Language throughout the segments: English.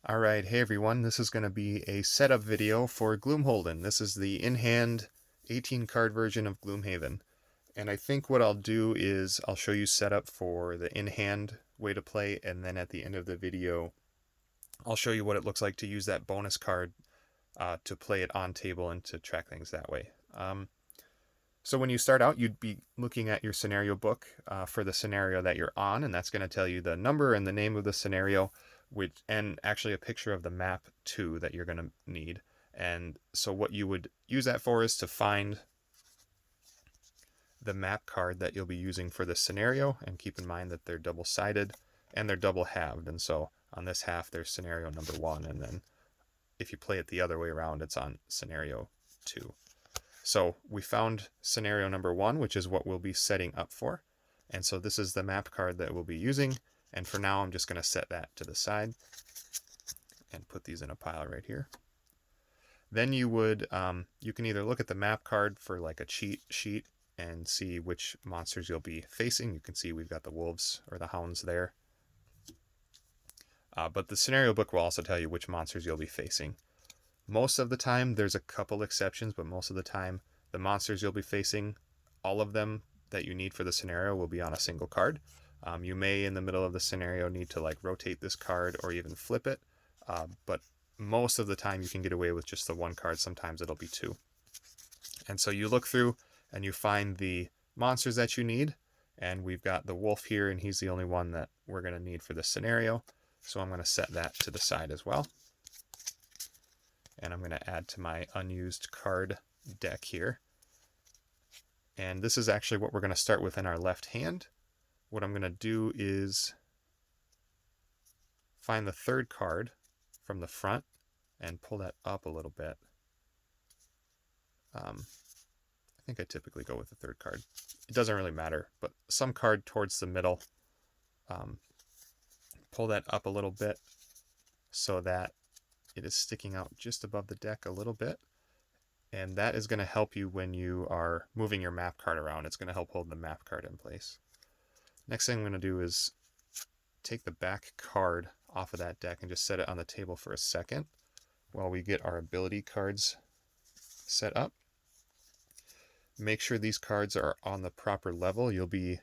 Alright, hey everyone, this is going to be a setup video for Gloomholdin. This is the in-hand 18 card version of Gloomhaven. And I think what I'll do is I'll show you setup for the in-hand way to play, and then at the end of the video I'll show you what it looks like to use that bonus card to play it on table and to track things that way. So when you start out, you'd be looking at your scenario book for the scenario that you're on, and that's going to tell you the number and the name of the scenario, and actually a picture of the map too that you're going to need. And so what you would use that for is to find the map card that you'll be using for the scenario, and keep in mind that they're double-sided and they're double-halved, and so on this half there's scenario number 1, and then if you play it the other way around it's on scenario 2. So we found scenario number 1, which is what we'll be setting up for. And so this is the map card that we'll be using. And for now, I'm just going to set that to the side and put these in a pile right here. Then you can either look at the map card for like a cheat sheet and see which monsters you'll be facing. You can see we've got the wolves or the hounds there. But the scenario book will also tell you which monsters you'll be facing. Most of the time, there's a couple exceptions, but most of the time, the monsters you'll be facing, all of them that you need for the scenario will be on a single card. You may, in the middle of the scenario, need to like rotate this card or even flip it, but most of the time you can get away with just the one card. Sometimes it'll be two. And so you look through and you find the monsters that you need, and we've got the wolf here, and he's the only one that we're going to need for this scenario. So I'm going to set that to the side as well. And I'm going to add to my unused card deck here. And this is actually what we're going to start with in our left hand. What I'm going to do is find the third card from the front and pull that up a little bit. I think I typically go with the third card. It doesn't really matter, but some card towards the middle. Pull that up a little bit so that it is sticking out just above the deck a little bit, and that is going to help you when you are moving your map card around. It's going to help hold the map card in place. Next thing I'm going to do is take the back card off of that deck and just set it on the table for a second while we get our ability cards set up. Make sure these cards are on the proper level. You'll be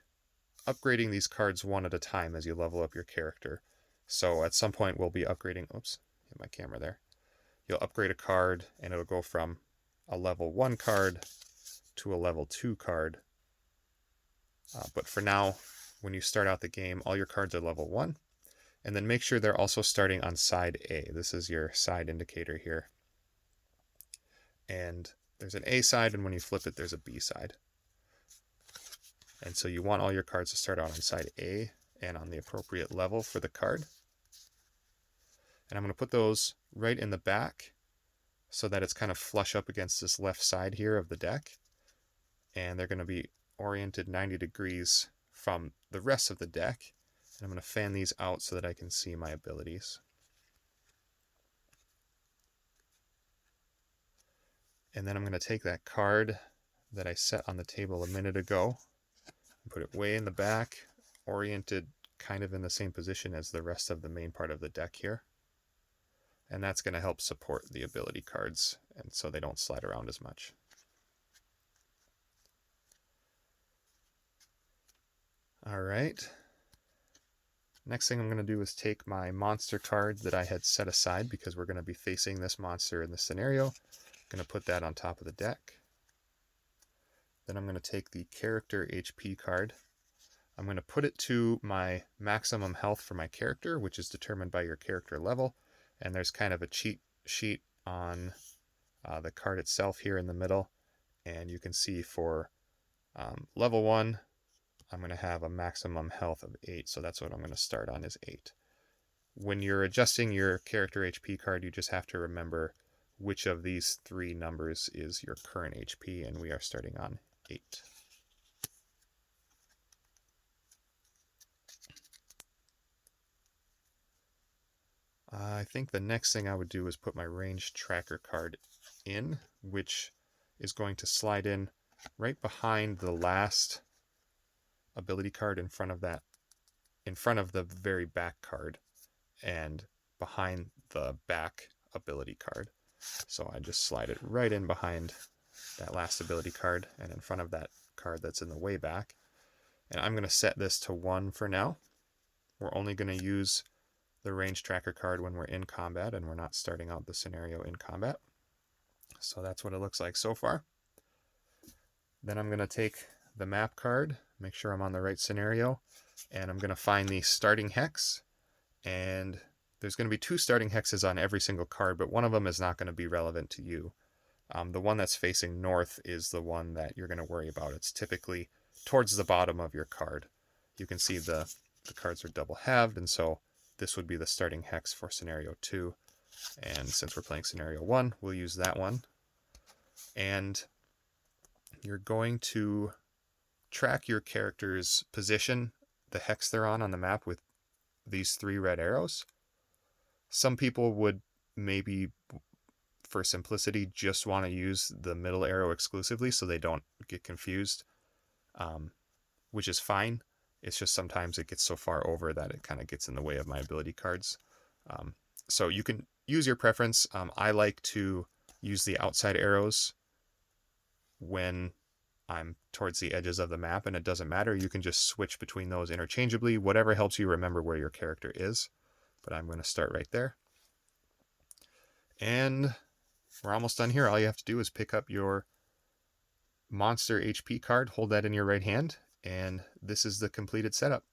upgrading these cards one at a time as you level up your character. So at some point we'll be upgrading, oops, hit my camera there. You'll upgrade a card and it'll go from a level 1 card to a level 2 card. But for now, when you start out the game, all your cards are level 1. And then make sure they're also starting on side A. This is your side indicator here. And there's an A side, and when you flip it, there's a B side. And so you want all your cards to start out on side A and on the appropriate level for the card. And I'm going to put those right in the back so that it's kind of flush up against this left side here of the deck. And they're going to be oriented 90 degrees from the rest of the deck. And I'm going to fan these out so that I can see my abilities. And then I'm going to take that card that I set on the table a minute ago and put it way in the back, oriented kind of in the same position as the rest of the main part of the deck here. And that's going to help support the ability cards, and so they don't slide around as much. Alright. Next thing I'm going to do is take my monster card that I had set aside because we're going to be facing this monster in the scenario. I'm going to put that on top of the deck. Then I'm going to take the character HP card. I'm going to put it to my maximum health for my character, which is determined by your character level. And there's kind of a cheat sheet on the card itself here in the middle. And you can see for level 1, I'm going to have a maximum health of 8. So that's what I'm going to start on, is 8. When you're adjusting your character HP card, you just have to remember which of these 3 numbers is your current HP. And we are starting on 8. I think the next thing I would do is put my range tracker card in, which is going to slide in right behind the last ability card in front of the very back card, and behind the back ability card. So I just slide it right in behind that last ability card and in front of that card that's in the way back. And I'm going to set this to 1 for now. We're only going to use the range tracker card when we're in combat, and we're not starting out the scenario in combat. So that's what it looks like so far. Then I'm going to take the map card, make sure I'm on the right scenario, and I'm going to find the starting hex. And there's going to be 2 starting hexes on every single card, but one of them is not going to be relevant to you. The one that's facing north is the one that you're going to worry about. It's typically towards the bottom of your card. You can see the cards are double halved, and so this would be the starting hex for scenario 2. And since we're playing scenario 1, we'll use that one. And you're going to track your character's position, the hex they're on the map, with these 3 red arrows. Some people would maybe, for simplicity, just want to use the middle arrow exclusively so they don't get confused, which is fine. It's just sometimes it gets so far over that it kind of gets in the way of my ability cards. So you can use your preference. I like to use the outside arrows when I'm towards the edges of the map, and it doesn't matter. You can just switch between those interchangeably, whatever helps you remember where your character is. But I'm going to start right there. And we're almost done here. All you have to do is pick up your monster HP card, hold that in your right hand, and this is the completed setup.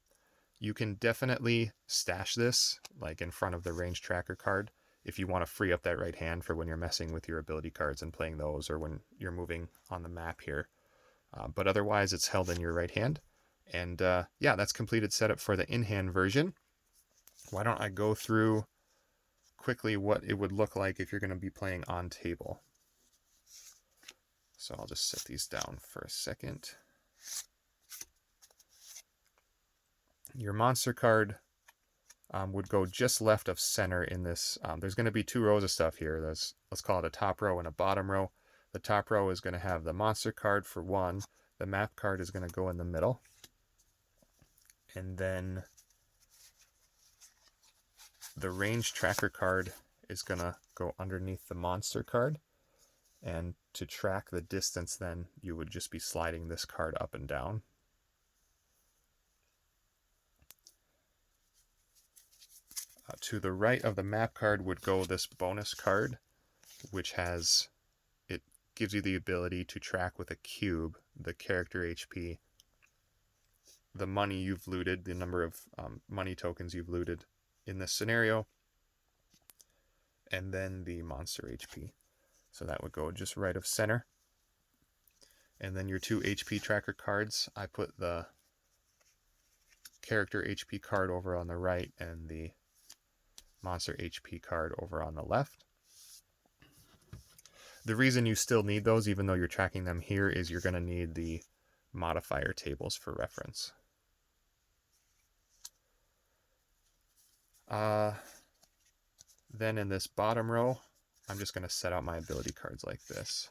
You can definitely stash this like in front of the range tracker card if you want to free up that right hand for when you're messing with your ability cards and playing those, or when you're moving on the map here. But otherwise, it's held in your right hand. And yeah, that's completed setup for the in-hand version. Why don't I go through quickly what it would look like if you're going to be playing on table. So I'll just set these down for a second. Your monster card would go just left of center in this. There's going to be 2 rows of stuff here. There's, let's call it a top row and a bottom row. The top row is going to have the monster card for 1. The map card is going to go in the middle. And then the range tracker card is going to go underneath the monster card. And to track the distance, then you would just be sliding this card up and down. To the right of the map card would go this bonus card, which gives you the ability to track with a cube the character HP, the money you've looted, the number of money tokens you've looted in this scenario, and then the monster HP. So that would go just right of center. And then your 2 HP tracker cards, I put the character HP card over on the right and the monster HP card over on the left. The reason you still need those, even though you're tracking them here, is you're going to need the modifier tables for reference. Then in this bottom row, I'm just going to set out my ability cards like this.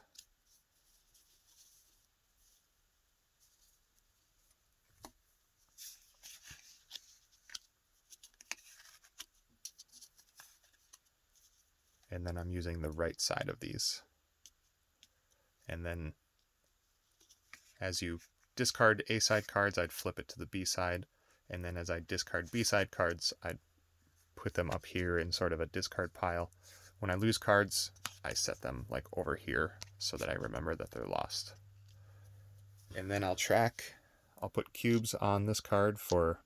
And then I'm using the right side of these. And then as you discard A side cards, I'd flip it to the B side. And then as I discard B side cards, I'd put them up here in sort of a discard pile. When I lose cards, I set them like over here so that I remember that they're lost. And then I'll put cubes on this card for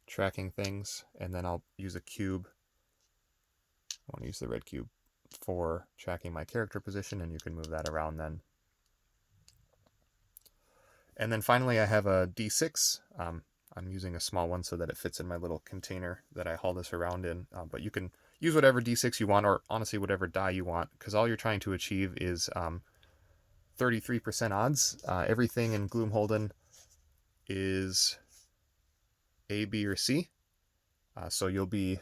tracking things, and then I'll use a cube. I want to use the red cube for tracking my character position, and you can move that around then. And then finally I have a D6. I'm using a small one so that it fits in my little container that I haul this around in, but you can use whatever D6 you want, or honestly whatever die you want, because all you're trying to achieve is 33% odds. Everything in Gloomholdin is A, B, or C. So you'll be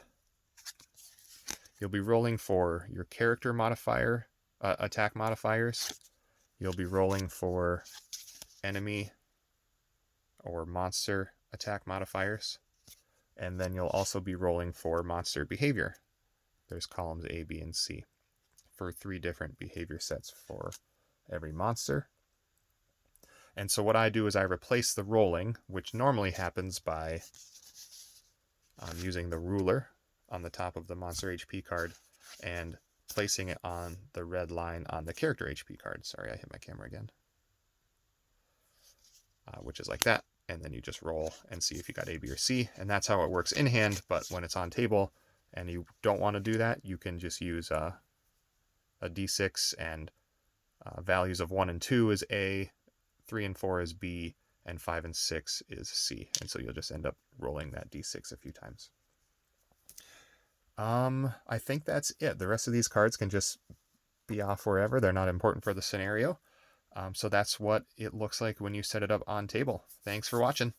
rolling for your character modifier, attack modifiers. You'll be rolling for enemy or monster attack modifiers. And then you'll also be rolling for monster behavior. There's columns A, B, and C for 3 different behavior sets for every monster. And so what I do is I replace the rolling, which normally happens by using the ruler on the top of the monster HP card and placing it on the red line on the character HP card. Sorry, I hit my camera again. Which is like that. And then you just roll and see if you got A, B, or C. And that's how it works in hand. But when it's on table and you don't want to do that, you can just use a D6 and values of 1 and 2 is A, 3 and 4 is B, and 5 and 6 is C. And so you'll just end up rolling that D6 a few times. I think that's it. The rest of these cards can just be off wherever. They're not important for the scenario. So that's what it looks like when you set it up on table. Thanks for watching.